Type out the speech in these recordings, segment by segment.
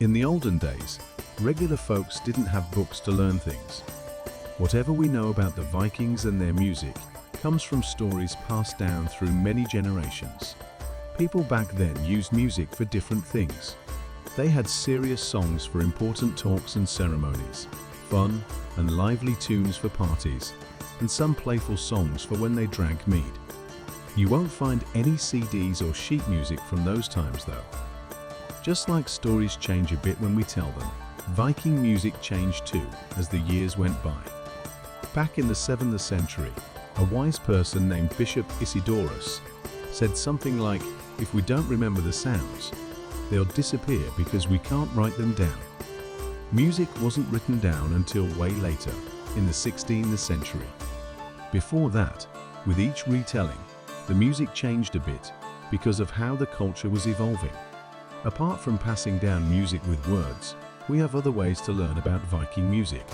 In the olden days, regular folks didn't have books to learn things. Whatever we know about the Vikings and their music comes from stories passed down through many generations. People back then used music for different things. They had serious songs for important talks and ceremonies, fun and lively tunes for parties, and some playful songs for when they drank mead. You won't find any CDs or sheet music from those times though. Just like stories change a bit when we tell them, Viking music changed too as the years went by. Back in the 7th century, a wise person named Bishop Isidorus said something like, "If we don't remember the sounds, they'll disappear because we can't write them down." Music wasn't written down until way later, in the 16th century. Before that, with each retelling, the music changed a bit because of how the culture was evolving. Apart from passing down music with words, we have other ways to learn about Viking music.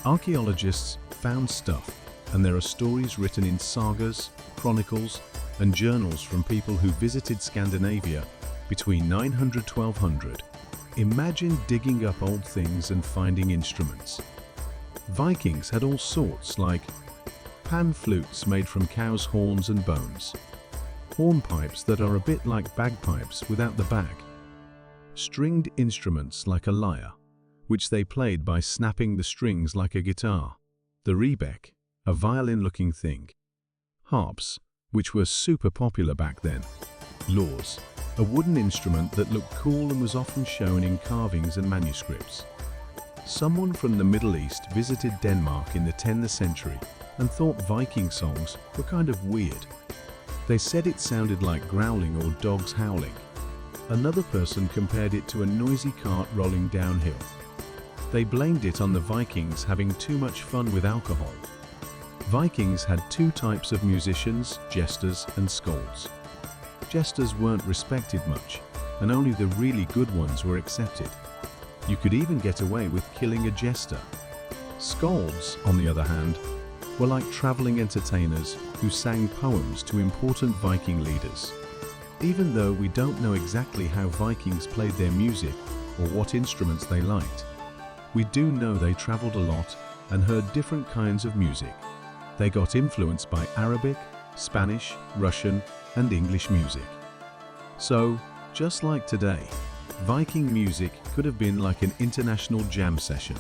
Archaeologists found stuff, and there are stories written in sagas, chronicles, and journals from people who visited Scandinavia between 900–1200. Imagine digging up old things and finding instruments. Vikings had all sorts, like pan flutes made from cows' horns and bones, hornpipes that are a bit like bagpipes without the bag, stringed instruments like a lyre, which they played by snapping the strings like a guitar, the rebec, a violin-looking thing, harps, which were super popular back then, laws, a wooden instrument that looked cool and was often shown in carvings and manuscripts. Someone from the Middle East visited Denmark in the 10th century and thought Viking songs were kind of weird. They said it sounded like growling or dogs howling. Another person compared it to a noisy cart rolling downhill. They blamed it on the Vikings having too much fun with alcohol. Vikings had two types of musicians, jesters and skalds. Jesters weren't respected much, and only the really good ones were accepted. You could even get away with killing a jester. Skalds, on the other hand, were like traveling entertainers who sang poems to important Viking leaders. Even though we don't know exactly how Vikings played their music or what instruments they liked, we do know they traveled a lot and heard different kinds of music. They got influenced by Arabic, Spanish, Russian, and English music. So, just like today, Viking music could have been like an international jam session.